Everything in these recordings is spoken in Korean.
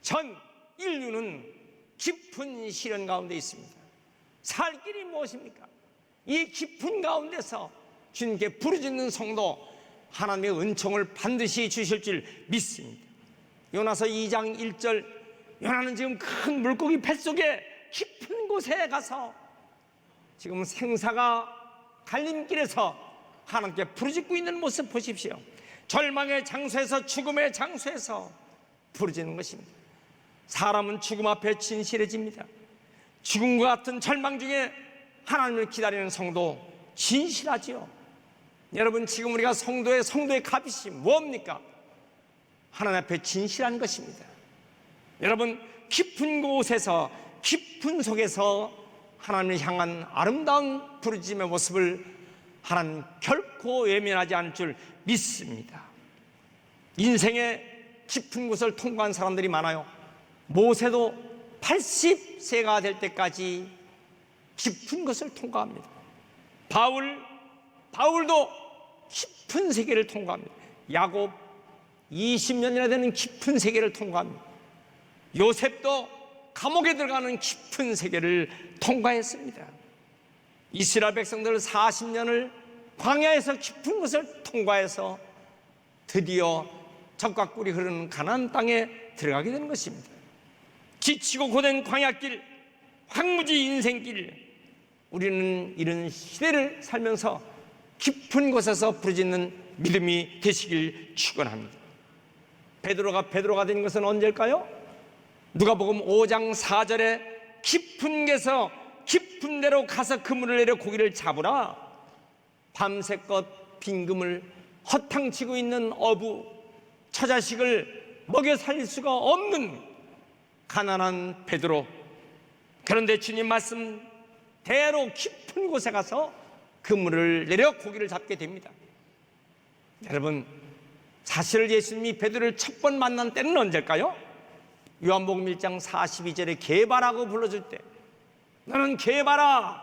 전 인류는 깊은 시련 가운데 있습니다. 살 길이 무엇입니까? 이 깊은 가운데서 주님께 부르짖는 성도, 하나님의 은총을 반드시 주실 줄 믿습니다. 요나서 2장 1절, 요나는 지금 큰 물고기 뱃속에 깊은 곳에 가서 지금 생사가 갈림길에서 하나님께 부르짖고 있는 모습 보십시오. 절망의 장소에서, 죽음의 장소에서 부르짖는 것입니다. 사람은 죽음 앞에 진실해집니다. 죽음과 같은 절망 중에 하나님을 기다리는 성도 진실하지요. 여러분, 지금 우리가 성도의 값이 뭡니까? 하나님 앞에 진실한 것입니다. 여러분, 깊은 곳에서, 깊은 속에서 하나님을 향한 아름다운 부르짖음의 모습을 하나님 결코 외면하지 않을 줄 믿습니다. 인생의 깊은 곳을 통과한 사람들이 많아요. 모세도 80세가 될 때까지 깊은 것을 통과합니다. 바울도 깊은 세계를 통과합니다. 야곱 20년이나 되는 깊은 세계를 통과합니다. 요셉도 감옥에 들어가는 깊은 세계를 통과했습니다. 이스라엘 백성들 40년을 광야에서 깊은 것을 통과해서 드디어 젖과 꿀이 흐르는 가나안 땅에 들어가게 되는 것입니다. 지치고 고된 광야길, 황무지 인생길, 우리는 이런 시대를 살면서 깊은 곳에서 부르짖는 믿음이 되시길 축원합니다. 베드로가 된 것은 언제일까요? 누가복음 5장 4절에 깊은 데서 깊은 데로 가서 그물을 내려 고기를 잡으라. 밤새껏 빈금을 허탕치고 있는 어부, 처자식을 먹여 살릴 수가 없는 가난한 베드로. 그런데 주님 말씀대로 깊은 곳에 가서 그물을 내려 고기를 잡게 됩니다. 여러분, 사실 예수님이 베드로를 첫 번 만난 때는 언제일까요? 요한복음 1장 42절에 게바라고 불러줄 때, 너는 게바라,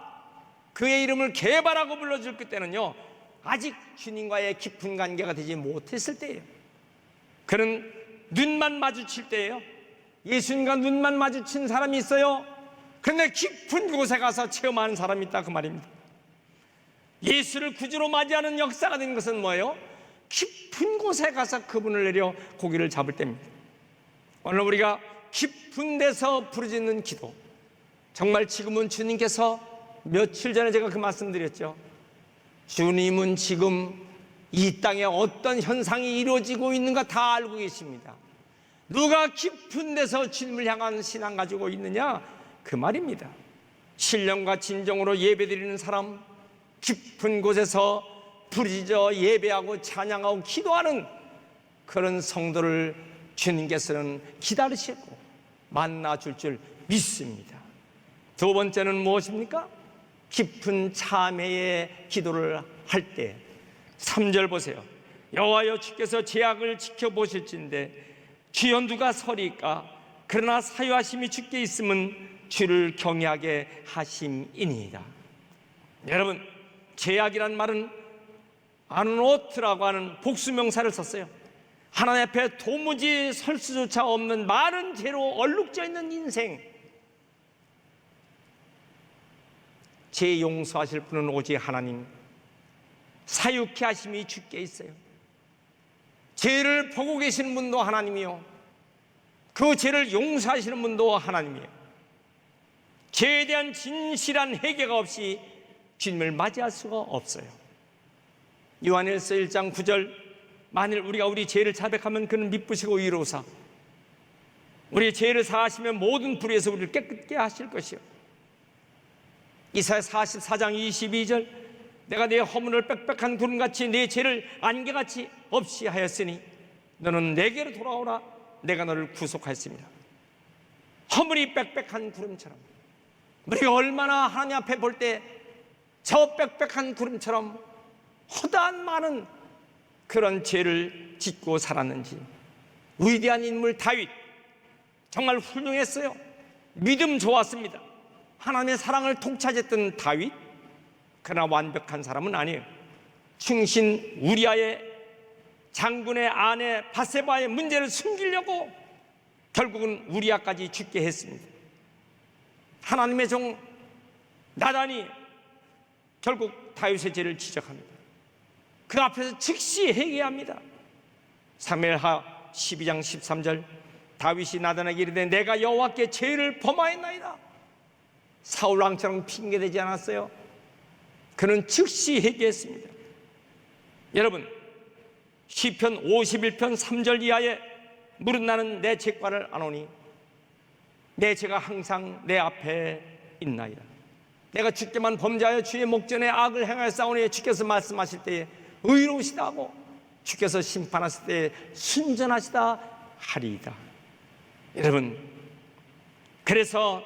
그의 이름을 게바라고 불러줄 그때는요, 아직 주님과의 깊은 관계가 되지 못했을 때예요. 그는 눈만 마주칠 때예요. 예수님과 눈만 마주친 사람이 있어요. 그런데 깊은 곳에 가서 체험하는 사람이 있다, 그 말입니다. 예수를 구주로 맞이하는 역사가 되는 것은 뭐예요? 깊은 곳에 가서 그분을 내려 고기를 잡을 때입니다. 오늘 우리가 깊은 데서 부르짖는 기도, 정말 지금은 주님께서 며칠 전에 제가 그 말씀드렸죠. 주님은 지금 이 땅에 어떤 현상이 이루어지고 있는가 다 알고 계십니다. 누가 깊은 데서 주님을 향한 신앙 가지고 있느냐, 그 말입니다. 신령과 진정으로 예배드리는 사람, 깊은 곳에서 부르짖어 예배하고 찬양하고 기도하는 그런 성도를 주님께서는 기다리시고 만나줄 줄 믿습니다. 두 번째는 무엇입니까? 깊은 참회의 기도를 할 때 3절 보세요. 여호와여, 주께서 죄악을 지켜보실진데 주여 누가 서리까? 그러나 사유하심이 주께 있음은 주를 경외하게 하심이니이다. 여러분, 죄악이란 말은 아누노트라고 하는 복수명사를 썼어요. 하나님 앞에 도무지 설 수조차 없는 많은 죄로 얼룩져 있는 인생, 죄 용서하실 분은 오직 하나님, 사유케 하심이 주께 있어요. 죄를 보고 계시는 분도 하나님이요, 그 죄를 용서하시는 분도 하나님이에요. 죄에 대한 진실한 회개가 없이 주님을 맞이할 수가 없어요. 요한일서 1장 9절, 만일 우리가 우리 죄를 자백하면 그는 미쁘시고 의로우사 우리의 죄를 사하시면 모든 불의에서 우리를 깨끗게 하실 것이요. 이사야 44장 22절, 내가 내 허물을 빽빽한 구름같이 내 죄를 안개같이 없이 하였으니 너는 내게로 돌아오라, 내가 너를 구속하였습니다. 허물이 빽빽한 구름처럼, 우리가 얼마나 하나님 앞에 볼 때 저 빽빽한 구름처럼 허다한 많은 그런 죄를 짓고 살았는지. 위대한 인물 다윗, 정말 훌륭했어요. 믿음 좋았습니다. 하나님의 사랑을 통찰했던 다윗, 그러나 완벽한 사람은 아니에요. 충신 우리아의 장군의 아내 바세바의 문제를 숨기려고 결국은 우리아까지 죽게 했습니다. 하나님의 종 나단이 결국 다윗의 죄를 지적합니다. 그 앞에서 즉시 회개합니다. 사무엘하 12장 13절, 다윗이 나단에게 이르되 내가 여호와께 죄를 범하였나이다. 사울 왕처럼 핑계대지 않았어요. 그는 즉시 회개했습니다. 여러분, 시편 51편 3절 이하에 무릇 나는 내 죄과를 아노니 내 죄가 항상 내 앞에 있나이다. 내가 주께만 범죄하여 주의 목전에 악을 행하여 싸우니 주께서 말씀하실 때에 의로우시다 하고 주께서 심판하실 때에 순전하시다 하리이다. 여러분, 그래서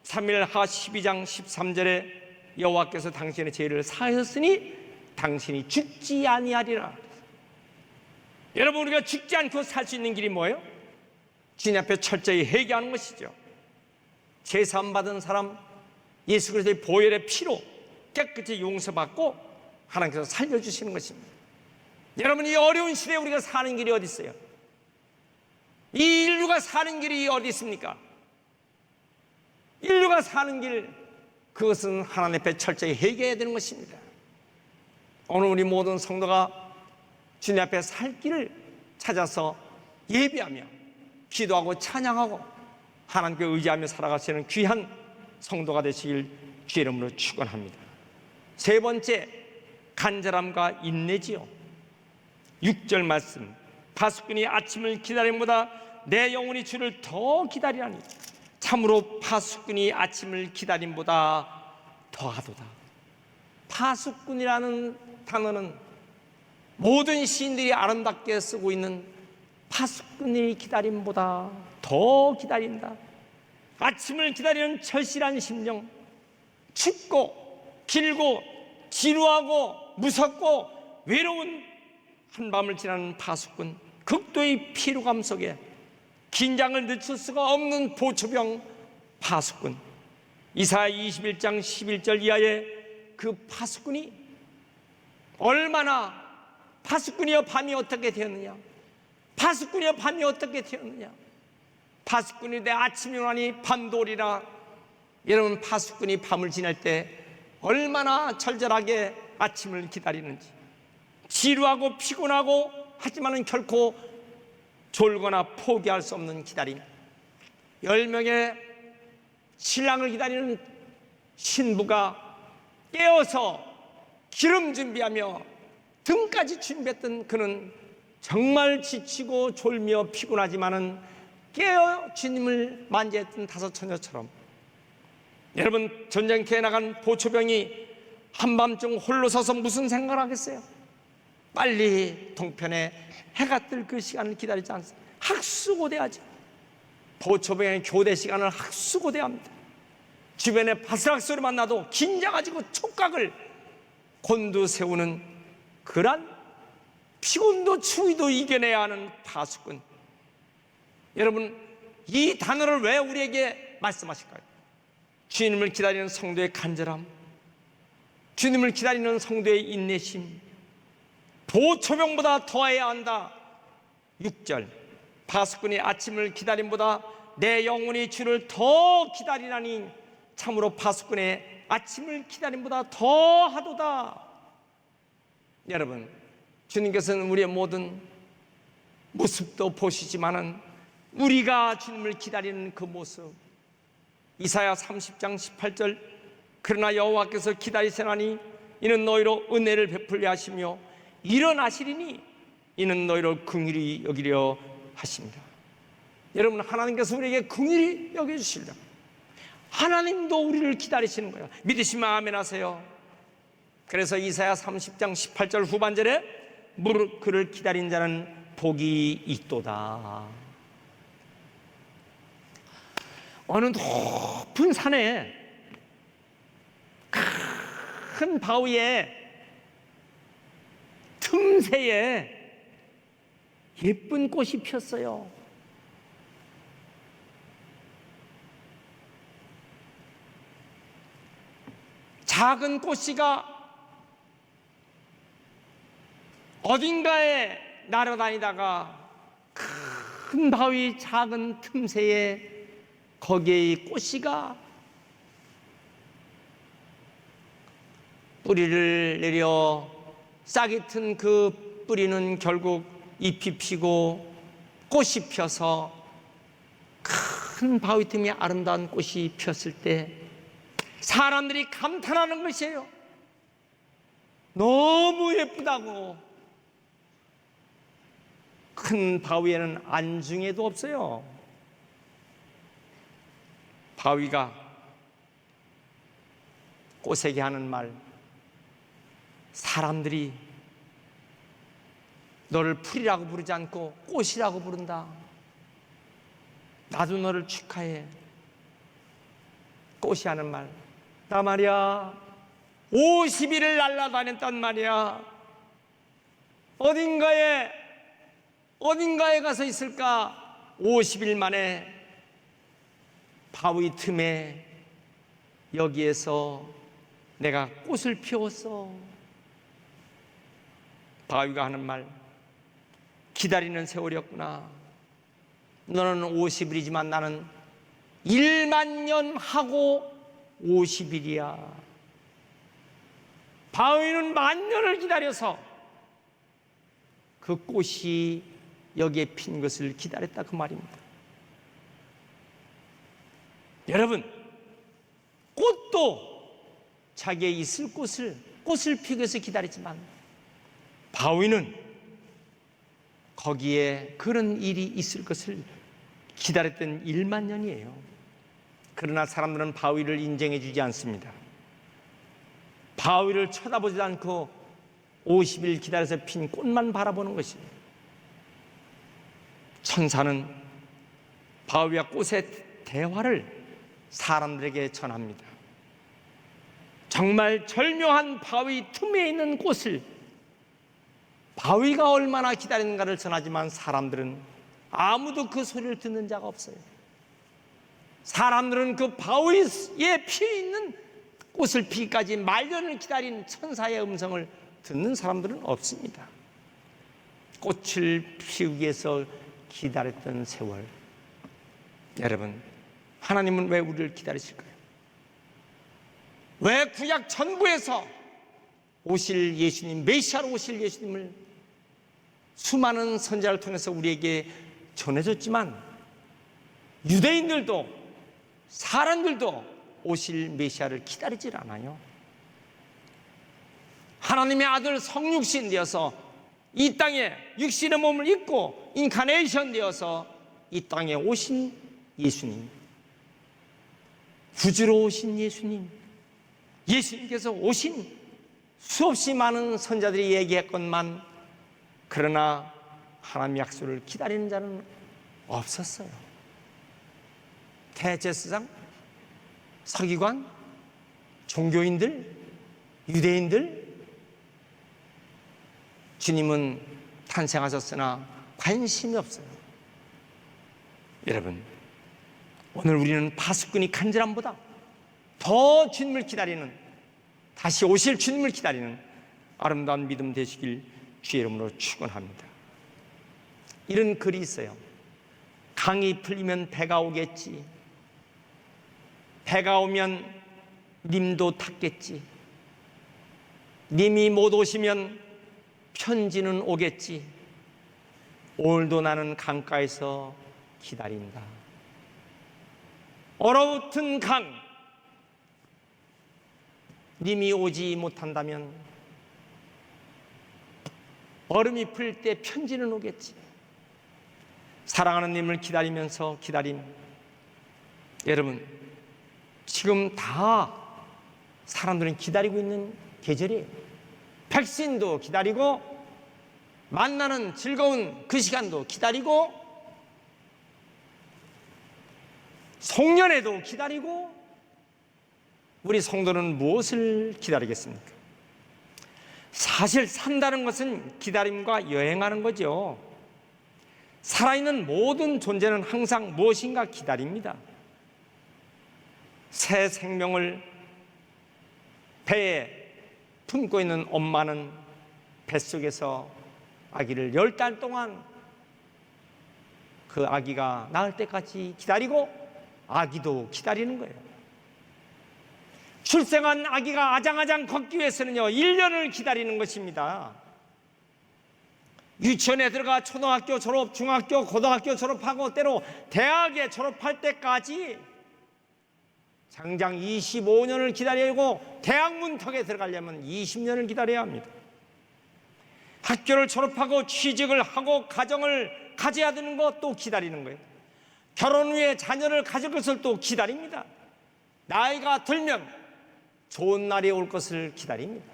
사무엘하 12장 13절에 여호와께서 당신의 죄를 사하였으니 당신이 죽지 아니하리라. 여러분, 우리가 죽지 않고 살 수 있는 길이 뭐예요? 주님 앞에 철저히 회개하는 것이죠. 제사함 받은 사람 예수 그리스도의 보혈의 피로 깨끗이 용서받고 하나님께서 살려주시는 것입니다. 여러분, 이 어려운 시대에 우리가 사는 길이 어디 있어요? 이 인류가 사는 길이 어디 있습니까? 인류가 사는 길, 그것은 하나님 앞에 철저히 회개해야 되는 것입니다. 오늘 우리 모든 성도가 주님 앞에 살 길을 찾아서 예배하며 기도하고 찬양하고 하나님께 의지하며 살아가시는 귀한 성도가 되시길 주의 이름으로 축원합니다. 세 번째, 간절함과 인내지요. 6절 말씀, 파수꾼이 아침을 기다림보다 내 영혼이 주를 더 기다리라니 참으로 파수꾼이 아침을 기다림보다 더하도다. 파수꾼이라는 단어는 모든 시인들이 아름답게 쓰고 있는 파수꾼이 기다림보다 더 기다린다. 아침을 기다리는 절실한 심령, 춥고 길고 지루하고 무섭고 외로운 한밤을 지나는 파수꾼, 극도의 피로감 속에 긴장을 늦출 수가 없는 보초병 파수꾼. 이사야 21장 11절 이하에 그 파수꾼이 얼마나, 파수꾼이여 밤이 어떻게 되었느냐, 파수꾼이여 밤이 어떻게 되었느냐, 파수꾼이 내 아침이 오나니 밤도 오리라. 여러분, 파수꾼이 밤을 지날 때 얼마나 절절하게 아침을 기다리는지, 지루하고 피곤하고 하지만은 결코 졸거나 포기할 수 없는 기다림. 10명의 신랑을 기다리는 신부가 깨어서 기름 준비하며 등까지 준비했던 그는 정말 지치고 졸며 피곤하지만은 깨어 주님을 만지했던 다섯 처녀처럼, 여러분, 전쟁터에 나간 보초병이 한밤중 홀로 서서 무슨 생각을 하겠어요? 빨리 동편에 해가 뜰 그 시간을 기다리지 않습니다. 학수고대하죠. 보초병의 교대 시간을 학수고대합니다. 주변에 바스락 소리만 나도 긴장가지고 촉각을 곤두세우는 그런 피곤도 추위도 이겨내야 하는 파수꾼. 여러분, 이 단어를 왜 우리에게 말씀하실까요? 주님을 기다리는 성도의 간절함, 주님을 기다리는 성도의 인내심, 보초병보다 더해야 한다. 6절, 파수꾼이 아침을 기다림보다 내 영혼이 주를 더 기다리라니 참으로 파수꾼의 아침을 기다림보다 더하도다. 여러분, 주님께서는 우리의 모든 모습도 보시지만은 우리가 주님을 기다리는 그 모습, 이사야 30장 18절, 그러나 여호와께서 기다리시나니 이는 너희로 은혜를 베풀려 하시며 일어나시리니 이는 너희로 긍휼히 여기려 하십니다. 여러분, 하나님께서 우리에게 긍휼히 여겨주시려, 하나님도 우리를 기다리시는 거예요. 믿으시면 아멘 하세요. 그래서 이사야 30장 18절 후반절에 무릇 그를 기다린 자는 복이 있도다. 어느 높은 산에 큰 바위에 틈새에 예쁜 꽃이 폈어요. 작은 꽃씨가 어딘가에 날아다니다가 큰 바위 작은 틈새에 거기에 이 꽃이가 뿌리를 내려 싹이 튼 그 뿌리는 결국 잎이 피고 꽃이 펴서 큰 바위 틈에 아름다운 꽃이 피었을 때 사람들이 감탄하는 것이에요. 너무 예쁘다고. 큰 바위에는 안중에도 없어요. 바위가 꽃에게 하는 말, 사람들이 너를 풀이라고 부르지 않고 꽃이라고 부른다. 나도 너를 축하해. 꽃이 하는 말, 나 말이야 50일을 날아다녔단 말이야. 어딘가에 가서 있을까? 50일 만에 바위 틈에 여기에서 내가 꽃을 피웠어. 바위가 하는 말, 기다리는 세월이었구나. 너는 50일이지만 나는 1만 년 하고 50일이야. 바위는 만 년을 기다려서 그 꽃이 여기에 핀 것을 기다렸다, 그 말입니다. 여러분, 꽃도 자기의 있을 꽃을 피우기 위해서 기다리지만 바위는 거기에 그런 일이 있을 것을 기다렸던 1만 년이에요. 그러나 사람들은 바위를 인정해 주지 않습니다. 바위를 쳐다보지도 않고 50일 기다려서 핀 꽃만 바라보는 것이에요. 천사는 바위와 꽃의 대화를 사람들에게 전합니다. 정말 절묘한 바위 틈에 있는 꽃을 바위가 얼마나 기다리는가를 전하지만 사람들은 아무도 그 소리를 듣는 자가 없어요. 사람들은 그 바위에 피어있는 꽃을 피기까지 말년을 기다린 천사의 음성을 듣는 사람들은 없습니다. 꽃을 피우기 위해서 기다렸던 세월, 여러분, 하나님은 왜 우리를 기다리실까요? 왜 구약 전부에서 오실 예수님, 메시아로 오실 예수님을 수많은 선지자를 통해서 우리에게 전해줬지만 유대인들도 사람들도 오실 메시아를 기다리질 않아요. 하나님의 아들 성육신 되어서 이 땅에 육신의 몸을 입고 인카네이션 되어서 이 땅에 오신 예수님, 구주로 오신 예수님, 예수님께서 오신 수없이 많은 선자들이 얘기했건만 그러나 하나님 약속을 기다리는 자는 없었어요. 대제사장, 서기관, 종교인들, 유대인들, 주님은 탄생하셨으나 관심이 없어요. 여러분, 오늘 우리는 파수꾼이 간절함보다 더 주님을 기다리는, 다시 오실 주님을 기다리는 아름다운 믿음 되시길 주의 이름으로 축원합니다. 이런 글이 있어요. 강이 풀리면 배가 오겠지. 배가 오면 님도 탔겠지. 님이 못 오시면 편지는 오겠지. 오늘도 나는 강가에서 기다린다. 얼어붙은 강, 님이 오지 못한다면 얼음이 풀 때 편지는 오겠지. 사랑하는 님을 기다리면서 기다림, 여러분, 지금 다 사람들은 기다리고 있는 계절이에요. 백신도 기다리고 만나는 즐거운 그 시간도 기다리고 송년회도 기다리고, 우리 성도는 무엇을 기다리겠습니까? 사실 산다는 것은 기다림과 여행하는 거죠. 살아있는 모든 존재는 항상 무엇인가 기다립니다. 새 생명을 배에 품고 있는 엄마는 뱃속에서 아기를 10달 동안 그 아기가 낳을 때까지 기다리고 아기도 기다리는 거예요. 출생한 아기가 아장아장 걷기 위해서는요 1년을 기다리는 것입니다. 유치원에 들어가 초등학교 졸업, 중학교, 고등학교 졸업하고 때로 대학에 졸업할 때까지 장장 25년을 기다려야 하고 대학 문턱에 들어가려면 20년을 기다려야 합니다. 학교를 졸업하고 취직을 하고 가정을 가져야 되는 것도 기다리는 거예요. 결혼 후에 자녀를 가질 것을 또 기다립니다. 나이가 들면 좋은 날이 올 것을 기다립니다.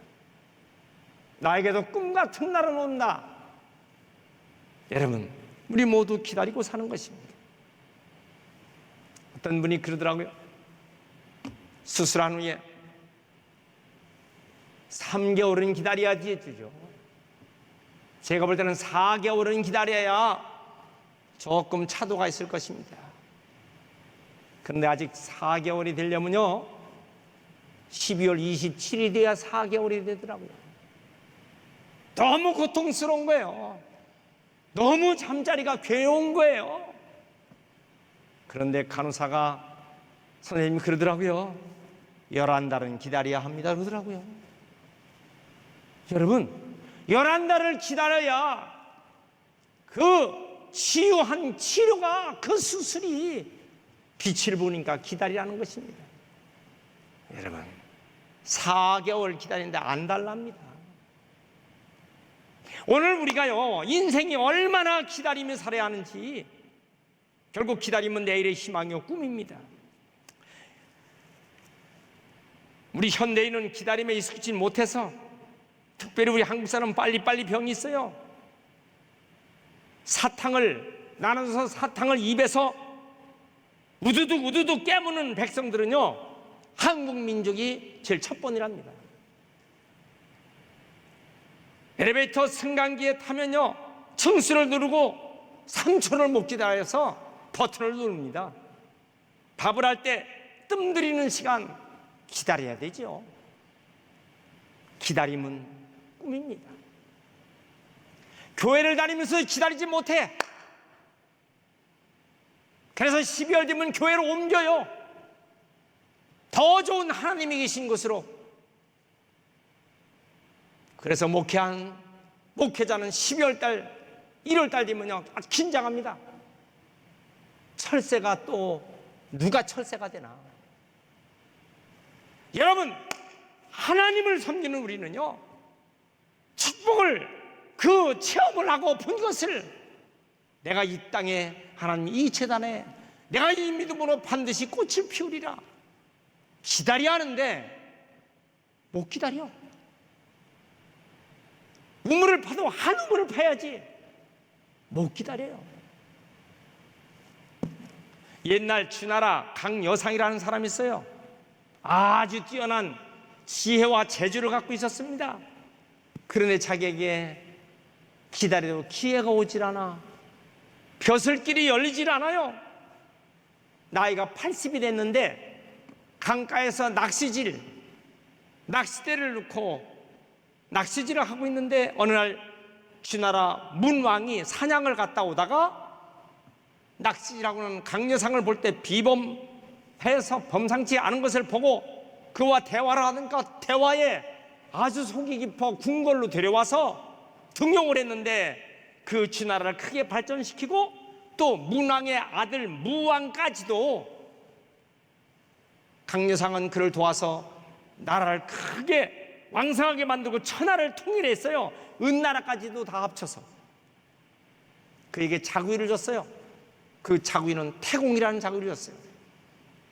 나에게도 꿈 같은 날은 온다. 여러분, 우리 모두 기다리고 사는 것입니다. 어떤 분이 그러더라고요. 수술한 후에 3개월은 기다려야지 해주죠. 제가 볼 때는 4개월은 기다려야 조금 차도가 있을 것입니다. 그런데 아직 4개월이 되려면요 12월 27일이 돼야 4개월이 되더라고요. 너무 고통스러운 거예요. 너무 잠자리가 괴로운 거예요. 그런데 간호사가 선생님이 그러더라고요. 11달은 기다려야 합니다 그러더라고요. 여러분 11달을 기다려야 그 치유한 치료가, 그 수술이 빛을 보니까 기다리라는 것입니다. 여러분 4개월 기다리는데 안 달랍니다. 오늘 우리가요 인생이 얼마나 기다리며 살아야 하는지, 결국 기다리면 내일의 희망이요 꿈입니다. 우리 현대인은 기다림에 익숙지 못해서, 특별히 우리 한국 사람은 빨리빨리 병이 있어요. 사탕을 나눠서 사탕을 입에서 우두둑 우두둑 깨무는 백성들은요 한국 민족이 제일 첫 번이랍니다. 엘리베이터 승강기에 타면요 층수를 누르고 3초를 못 기다려서 버튼을 누릅니다. 밥을 할 때 뜸 들이는 시간 기다려야 되죠. 기다림은 꿈입니다. 교회를 다니면서 기다리지 못해. 그래서 12월 되면 교회로 옮겨요. 더 좋은 하나님이 계신 곳으로. 그래서 목회자는 12월 달, 1월 달 되면요 아주 긴장합니다. 철새가 또 누가 철새가 되나. 여러분 하나님을 섬기는 우리는요 축복을 그 체험을 하고 본 것을, 내가 이 땅에 하나님 이 재단에 내가 이 믿음으로 반드시 꽃을 피우리라 기다려야 하는데 못 기다려. 우물을 파도 한 우물을 파야지 못 기다려요. 옛날 주나라 강여상이라는 사람이 있어요. 아주 뛰어난 지혜와 재주를 갖고 있었습니다. 그런데 자기에게 기다려도 기회가 오질 않아. 벼슬길이 열리질 않아요. 나이가 80이 됐는데 강가에서 낚싯대를 놓고 낚시질을 하고 있는데 어느 날 주나라 문왕이 사냥을 갔다 오다가 낚시질하고는 강여상을 볼 때 비범해서 범상치 않은 것을 보고 그와 대화를 하니까 대화에 아주 속이 깊어 궁궐로 데려와서 등용을 했는데 그 주나라를 크게 발전시키고 또 문왕의 아들 무왕까지도 강여상은 그를 도와서 나라를 크게 왕성하게 만들고 천하를 통일했어요. 은나라까지도 다 합쳐서 그에게 자구위를 줬어요. 그 자구위는 태공이라는 자구위를 줬어요.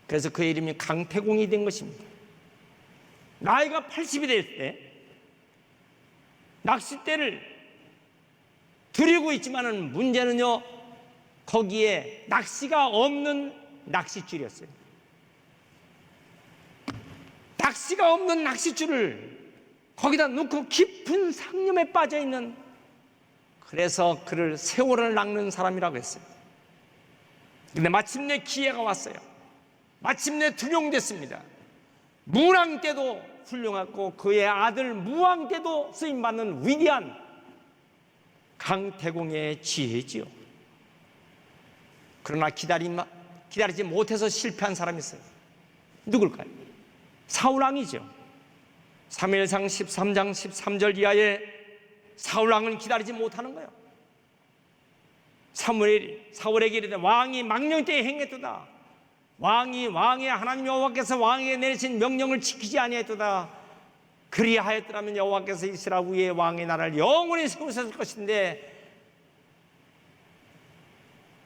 그래서 그의 이름이 강태공이 된 것입니다. 나이가 80이 될 때 낚싯대를 들이고 있지만은 문제는요 거기에 낚시가 없는 낚싯줄이었어요. 낚시가 없는 낚싯줄을 거기다 놓고 깊은 상념에 빠져있는, 그래서 그를 세월을 낚는 사람이라고 했어요. 근데 마침내 기회가 왔어요. 마침내 등용됐습니다. 문왕 때도 훌륭하고 그의 아들 무왕 때도 쓰임받는 위대한 강태공의 지혜지요. 그러나 기다리지 못해서 실패한 사람이 있어요. 누굴까요? 사울왕이죠. 사무엘상 13장 13절 이하에 사울왕은 기다리지 못하는 거예요. 사울에게 이르되 왕이 망령 때에 행했도다. 왕의 하나님 여호와께서 왕에게 내리신 명령을 지키지 아니했도다. 그리하였더라면 여호와께서 이스라엘 위에 왕의 나라를 영원히 세우셨을 것인데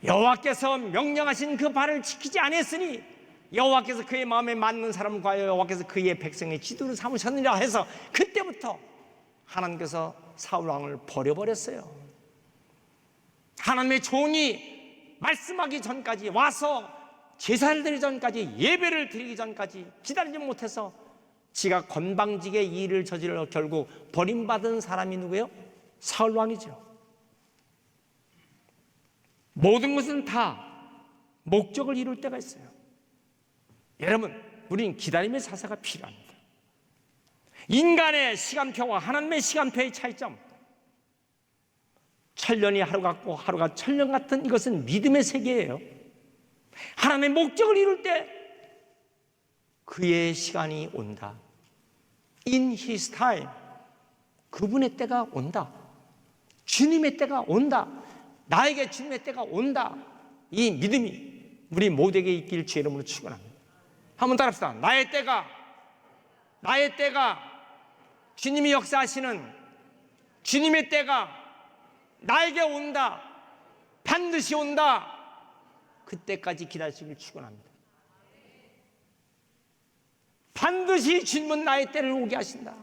여호와께서 명령하신 그 바를 지키지 않았으니 여호와께서 그의 마음에 맞는 사람을 구하여 여호와께서 그의 백성의 지도를 삼으셨느니라 해서 그때부터 하나님께서 사울왕을 버려버렸어요. 하나님의 종이 말씀하기 전까지, 와서 제사를 드리기 전까지, 예배를 드리기 전까지 기다리지 못해서 지가 건방지게 일을 저질러 결국 버림받은 사람이 누구예요? 사울왕이죠. 모든 것은 다 목적을 이룰 때가 있어요. 여러분, 우리는 기다림의 사사가 필요합니다. 인간의 시간표와 하나님의 시간표의 차이점, 천년이 하루 같고 하루가 천년 같은 이것은 믿음의 세계예요. 하나님의 목적을 이룰 때 그의 시간이 온다. In His time, 그분의 때가 온다. 주님의 때가 온다. 나에게 주님의 때가 온다. 이 믿음이 우리 모두에게 있길 주의 이름으로 축원합니다. 한번 따라합시다. 나의 때가 주님이 역사하시는 주님의 때가 나에게 온다. 반드시 온다. 그때까지 기다리시길 축원합니다. 반드시 주님은 나의 때를 오게 하신다.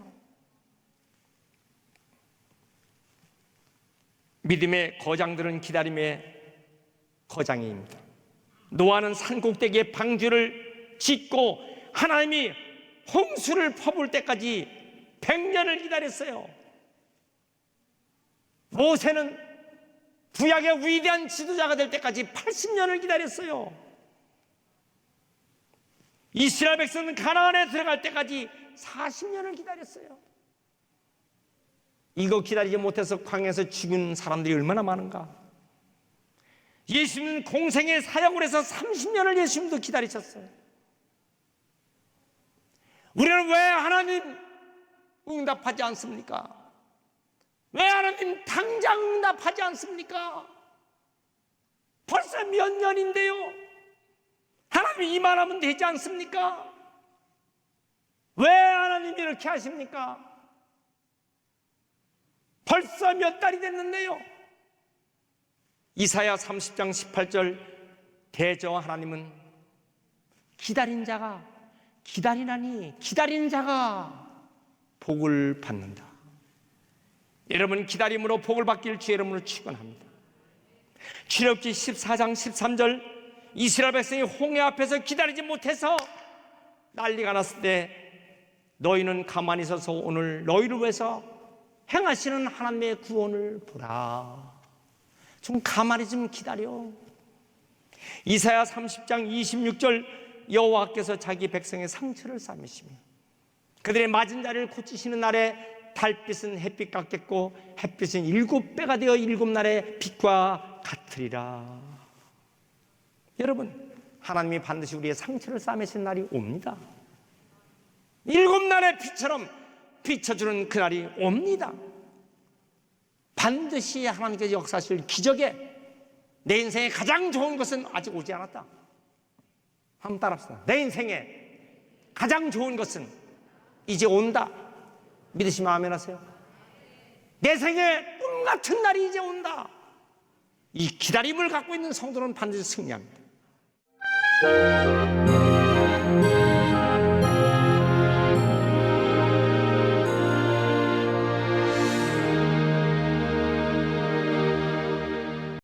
믿음의 거장들은 기다림의 거장입니다. 노아는 산꼭대기에 방주를 짓고 하나님이 홍수를 퍼부을 때까지 100년을 기다렸어요. 모세는 구약의 위대한 지도자가 될 때까지 80년을 기다렸어요. 이스라엘 백성은 가나안에 들어갈 때까지 40년을 기다렸어요. 이거 기다리지 못해서 광야에서 죽은 사람들이 얼마나 많은가. 예수님은 공생의 사역을 해서 30년을 예수님도 기다리셨어요. 우리는 왜 하나님 응답하지 않습니까? 왜 하나님 당장 응답하지 않습니까? 벌써 몇 년인데요. 하나님이 이만하면 되지 않습니까? 왜 하나님이 이렇게 하십니까? 벌써 몇 달이 됐는데요. 이사야 30장 18절 대저 하나님은 기다린 자가 기다리나니 기다리는 자가 복을 받는다. 여러분, 기다림으로 복을 받길 주의 이름으로 축원합니다. 출애굽기 14장 13절 이스라엘 백성이 홍해 앞에서 기다리지 못해서 난리가 났을 때 너희는 가만히 서서 오늘 너희를 위해서 행하시는 하나님의 구원을 보라. 좀 가만히 좀 기다려. 이사야 30장 26절 여호와께서 자기 백성의 상처를 삼으시며 그들의 맞은 자리를 고치시는 날에 달빛은 햇빛 같겠고 햇빛은 7배가 되어 7날의 빛과 같으리라. 여러분, 하나님이 반드시 우리의 상처를 싸매신 날이 옵니다. 7날의 빛처럼 비춰주는 그날이 옵니다. 반드시 하나님께서 역사하실 기적에 내 인생에 가장 좋은 것은 아직 오지 않았다. 한번 따라합시다. 내 인생에 가장 좋은 것은 이제 온다. 믿으시면 아멘 하세요. 내 생에 꿈 같은 날이 이제 온다. 이 기다림을 갖고 있는 성도는 반드시 승리합니다.